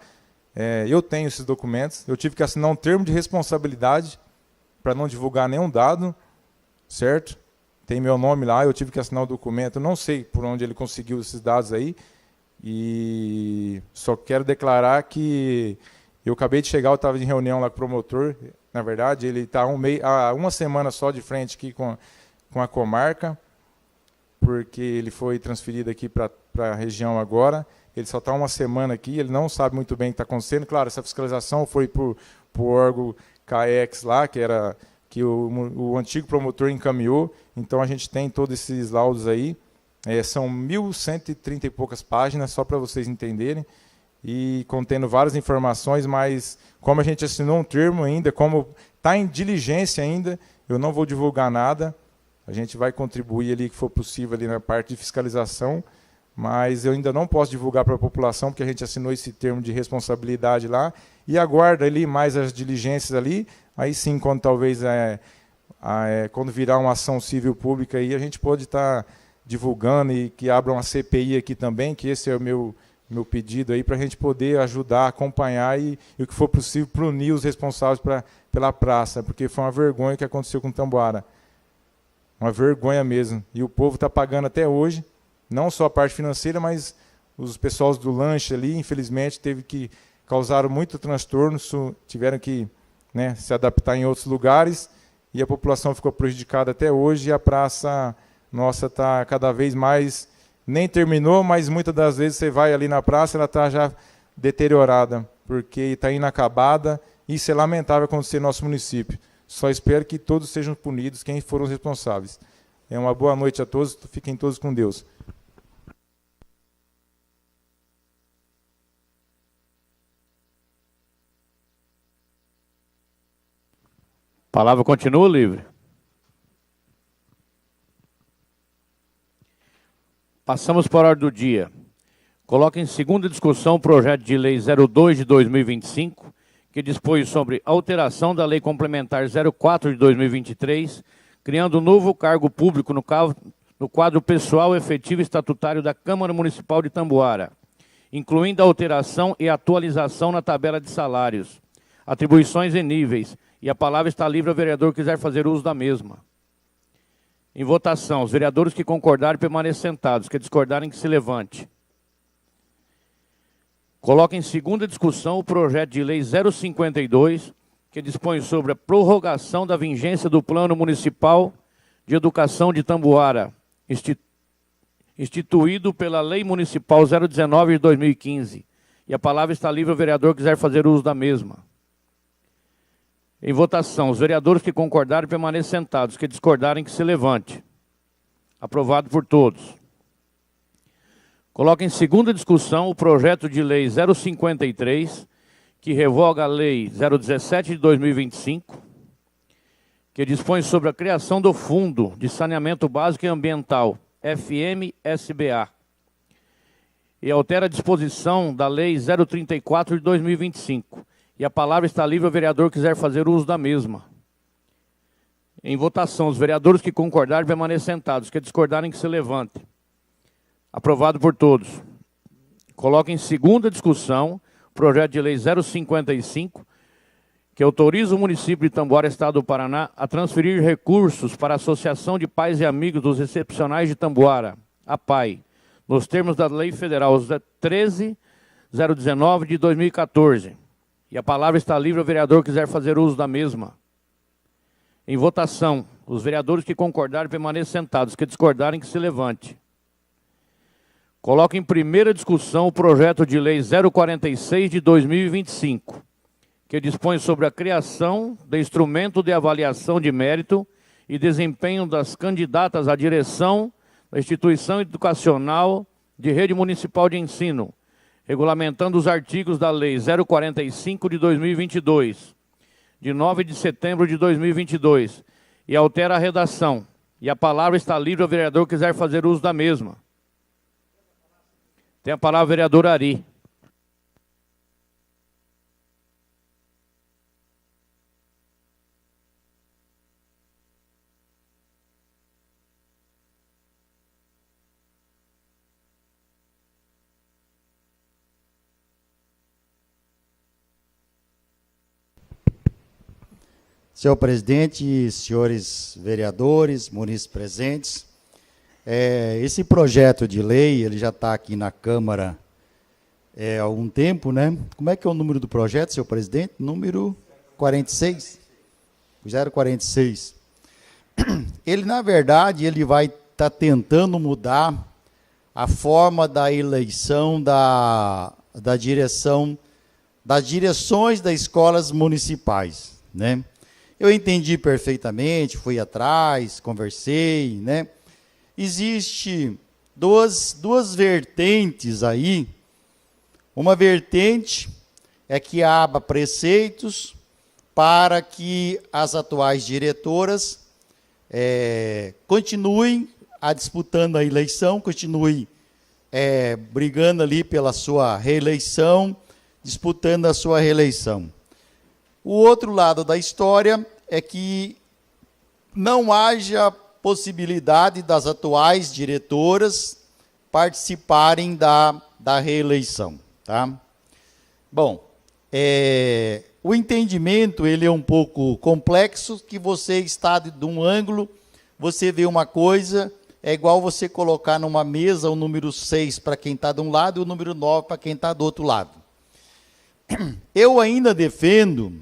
eu tenho esses documentos, eu tive que assinar um termo de responsabilidade para não divulgar nenhum dado, certo? Tem meu nome lá, eu tive que assinar o documento, não sei por onde ele conseguiu esses dados aí, e só quero declarar que eu acabei de chegar, eu estava em reunião lá com o promotor, na verdade, ele está há uma semana só de frente aqui com a comarca, porque ele foi transferido aqui para a região agora, ele só está uma semana aqui, ele não sabe muito bem o que está acontecendo. Claro, essa fiscalização foi por órgão CAEX lá, que o antigo promotor encaminhou, então a gente tem todos esses laudos aí, são 1.130 e poucas páginas, só para vocês entenderem, e contendo várias informações, mas como a gente assinou um termo ainda, como está em diligência ainda, eu não vou divulgar nada, a gente vai contribuir ali que for possível ali na parte de fiscalização, mas eu ainda não posso divulgar para a população, porque a gente assinou esse termo de responsabilidade lá, e aguarda ali mais as diligências ali, aí sim, quando talvez quando virar uma ação civil pública, aí a gente pode estar divulgando e que abra uma CPI aqui também, que esse é o meu pedido aí, para a gente poder ajudar, acompanhar e o que for possível, punir os responsáveis pela praça, porque foi uma vergonha que aconteceu com Tamboara. Uma vergonha mesmo. E o povo está pagando até hoje, não só a parte financeira, mas os pessoal do lanche ali, infelizmente, causaram muito transtorno, tiveram que, né, se adaptar em outros lugares, e a população ficou prejudicada até hoje, e a praça nossa está cada vez mais, nem terminou, mas muitas das vezes você vai ali na praça, ela está já deteriorada, porque está inacabada. Isso é lamentável acontecer no nosso município. Só espero que todos sejam punidos, quem foram os responsáveis. Uma boa noite a todos, fiquem todos com Deus. A palavra continua livre. Passamos para a ordem do dia. Coloca em segunda discussão o projeto de lei 02 de 2025, que dispõe sobre alteração da lei complementar 04 de 2023, criando um novo cargo público no quadro pessoal efetivo estatutário da Câmara Municipal de Tamboara, incluindo a alteração e atualização na tabela de salários, atribuições e níveis, e a palavra está livre ao vereador que quiser fazer uso da mesma. Em votação, os vereadores que concordarem permaneçam sentados, que discordarem que se levante. Coloca em segunda discussão o projeto de lei 052, que dispõe sobre a prorrogação da vigência do Plano Municipal de Educação de Tamboara, instituído pela Lei Municipal 019 de 2015. E a palavra está livre ao vereador que quiser fazer uso da mesma. Em votação, os vereadores que concordarem permaneçam sentados, que discordarem que se levante. Aprovado por todos. Coloca em segunda discussão o projeto de lei 053, que revoga a lei 017 de 2025, que dispõe sobre a criação do Fundo de Saneamento Básico e Ambiental, FMSBA, e altera a disposição da lei 034 de 2025. E a palavra está livre ao vereador que quiser fazer uso da mesma. Em votação, os vereadores que concordarem permaneçam sentados, que discordarem que se levante. Aprovado por todos. Coloca em segunda discussão o projeto de lei 055, que autoriza o município de Tamboara, Estado do Paraná, a transferir recursos para a Associação de Pais e Amigos dos Excepcionais de Tamboara, a PAI, nos termos da Lei Federal 13.019 de 2014. E a palavra está livre ao vereador que quiser fazer uso da mesma. Em votação, os vereadores que concordarem permaneçam sentados, que discordarem que se levante. Coloca em primeira discussão o projeto de lei 046 de 2025, que dispõe sobre a criação de instrumento de avaliação de mérito e desempenho das candidatas à direção da instituição educacional de rede municipal de ensino, regulamentando os artigos da Lei 045 de 2022, de 9 de setembro de 2022, e altera a redação. E a palavra está livre ao vereador que quiser fazer uso da mesma. Tem a palavra o vereador Ari. Senhor presidente, senhores vereadores, munícipes presentes, esse projeto de lei, ele já está aqui na Câmara há algum tempo, né? Como é que é o número do projeto, senhor presidente? Número 46? 046. Ele, na verdade, ele vai estar tentando mudar a forma da eleição da direção, das direções das escolas municipais, né? Eu entendi perfeitamente, fui atrás, conversei, né? Existe duas vertentes aí. Uma vertente é que abra preceitos para que as atuais diretoras continuem disputando a eleição, continuem brigando ali pela sua reeleição, disputando a sua reeleição. O outro lado da história é que não haja possibilidade das atuais diretoras participarem da reeleição. Tá? Bom, o entendimento ele é um pouco complexo, que você está de um ângulo, você vê uma coisa, é igual você colocar numa mesa o número 6 para quem está de um lado e o número 9 para quem está do outro lado. Eu ainda defendo,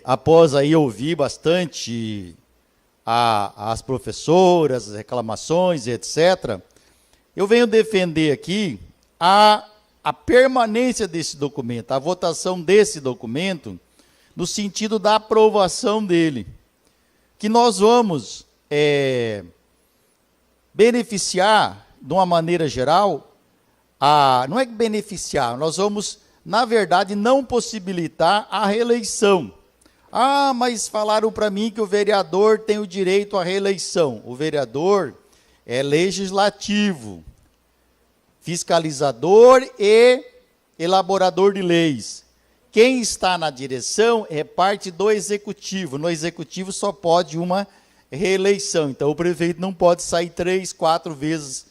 após aí ouvir bastante as professoras, as reclamações, etc., eu venho defender aqui a permanência desse documento, a votação desse documento, no sentido da aprovação dele, que nós vamos beneficiar, de uma maneira geral, não é que beneficiar, nós vamos, na verdade, não possibilitar a reeleição. Ah, mas falaram para mim que o vereador tem o direito à reeleição. O vereador é legislativo, fiscalizador e elaborador de leis. Quem está na direção é parte do executivo. No executivo só pode uma reeleição. Então, o prefeito não pode sair 3, 4 vezes.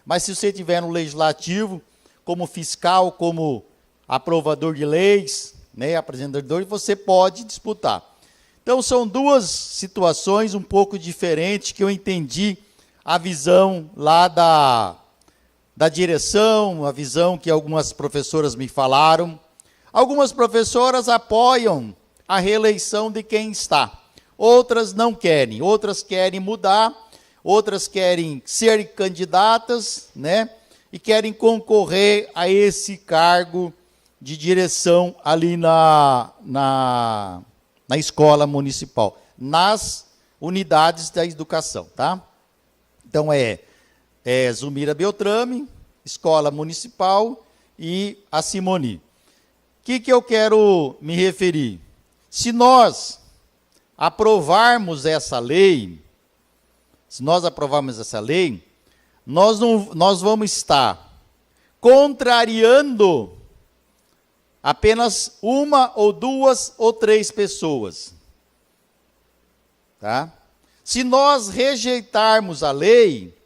Mas se você estiver no legislativo, como fiscal, como aprovador de leis, né, apresentador, você pode disputar. Então, são duas situações um pouco diferentes que eu entendi a visão lá da direção, a visão que algumas professoras me falaram. Algumas professoras apoiam a reeleição de quem está. Outras não querem, outras querem mudar, outras querem ser candidatas, né, e querem concorrer a esse cargo de direção ali na escola municipal, nas unidades da educação, tá? Então, Zumira Beltrame, escola municipal, e a Simoni. O que eu quero me referir? Se nós aprovarmos essa lei, nós vamos estar contrariando apenas uma ou duas ou três pessoas. Tá? Se nós rejeitarmos a lei,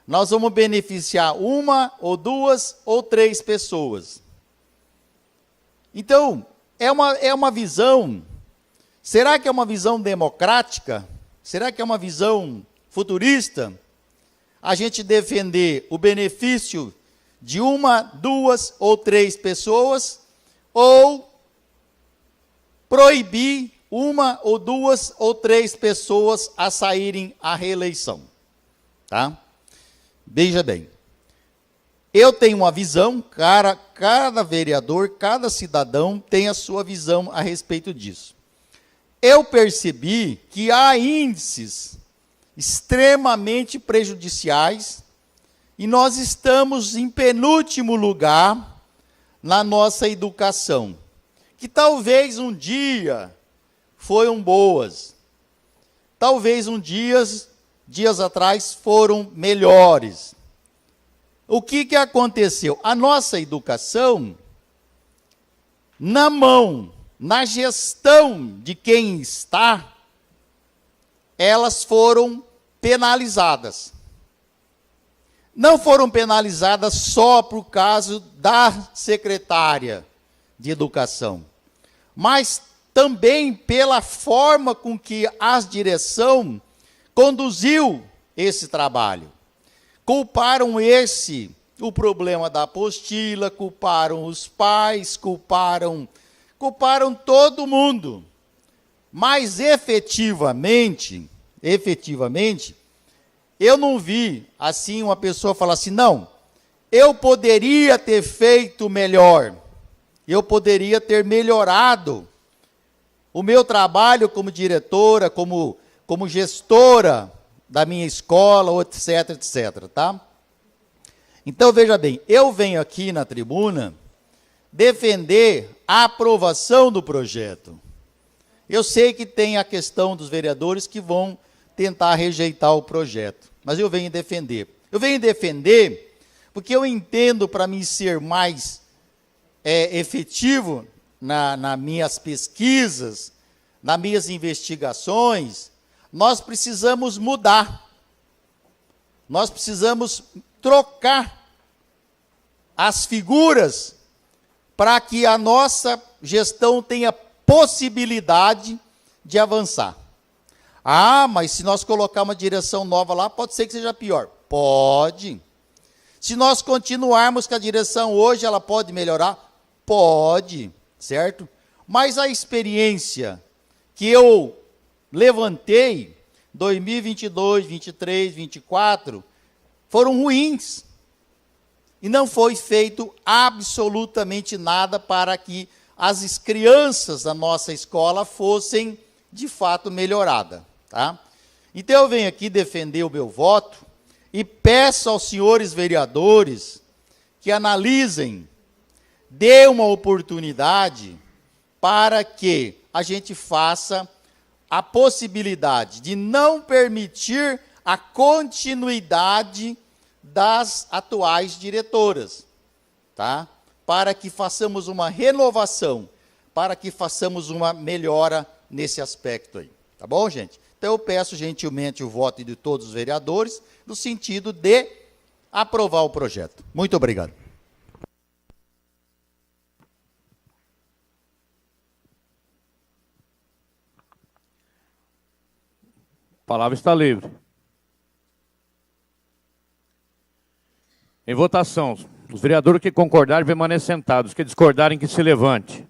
nós vamos beneficiar uma ou duas ou três pessoas. Então, é uma visão, será que é uma visão democrática? Será que é uma visão futurista? A gente defender o benefício de uma, duas ou três pessoas, ou proibir uma ou duas ou três pessoas a saírem à reeleição. Tá? Veja bem, eu tenho uma visão, cada vereador, cada cidadão tem a sua visão a respeito disso. Eu percebi que há índices extremamente prejudiciais e nós estamos em penúltimo lugar na nossa educação, que talvez um dia foram boas, talvez dias atrás foram melhores. O que aconteceu? A nossa educação, na gestão de quem está, elas foram penalizadas. Não foram penalizadas só por causa da secretária de educação, mas também pela forma com que a direção conduziu esse trabalho. Culparam o problema da apostila, culparam os pais, culparam todo mundo. Mas efetivamente, eu não vi assim uma pessoa falar assim, não, eu poderia ter feito melhor, eu poderia ter melhorado o meu trabalho como diretora, como gestora da minha escola, etc, etc, tá? Então, veja bem, eu venho aqui na tribuna defender a aprovação do projeto. Eu sei que tem a questão dos vereadores que vão tentar rejeitar o projeto, mas eu venho defender. Eu venho defender porque eu entendo, para mim ser mais efetivo nas minhas pesquisas, nas minhas investigações, nós precisamos mudar. Nós precisamos trocar as figuras para que a nossa gestão tenha possibilidade de avançar. Ah, mas se nós colocar uma direção nova lá, pode ser que seja pior. Pode. Se nós continuarmos com a direção hoje, ela pode melhorar? Pode, certo? Mas a experiência que eu levantei 2022, 23, 24 foram ruins. E não foi feito absolutamente nada para que as crianças da nossa escola fossem, de fato, melhoradas. Tá? Então, eu venho aqui defender o meu voto e peço aos senhores vereadores que analisem, dê uma oportunidade para que a gente faça a possibilidade de não permitir a continuidade das atuais diretoras, tá? Para que façamos uma renovação, para que façamos uma melhora nesse aspecto aí, tá bom, gente? Então eu peço gentilmente o voto de todos os vereadores, no sentido de aprovar o projeto. Muito obrigado. A palavra está livre. Em votação, os vereadores que concordarem permaneçam sentados, os que discordarem que se levante.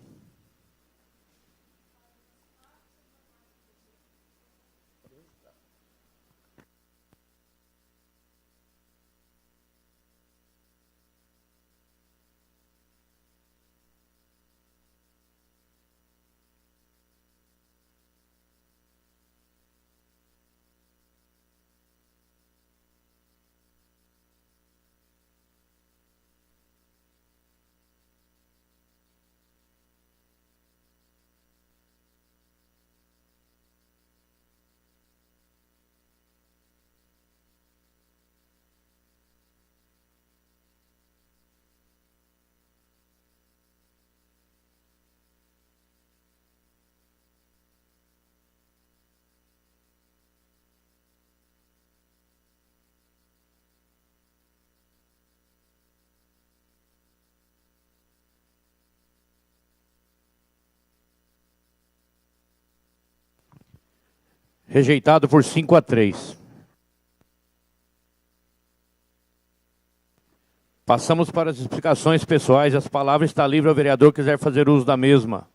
Rejeitado por 5-3. Passamos para as explicações pessoais. As palavras está livre ao vereador que quiser fazer uso da mesma.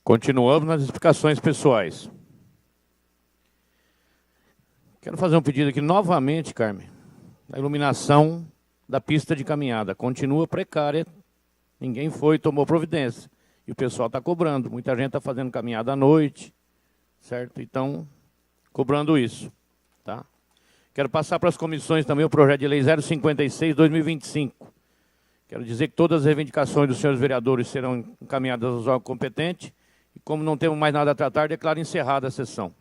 Continuamos nas explicações pessoais. Quero fazer um pedido aqui novamente, Carmen. A iluminação da pista de caminhada continua precária. Ninguém foi e tomou providência. E o pessoal está cobrando. Muita gente está fazendo caminhada à noite, certo? Então, cobrando isso. Tá? Quero passar para as comissões também o projeto de lei 056/2025. Quero dizer que todas as reivindicações dos senhores vereadores serão encaminhadas aos órgãos competentes. E como não temos mais nada a tratar, declaro encerrada a sessão.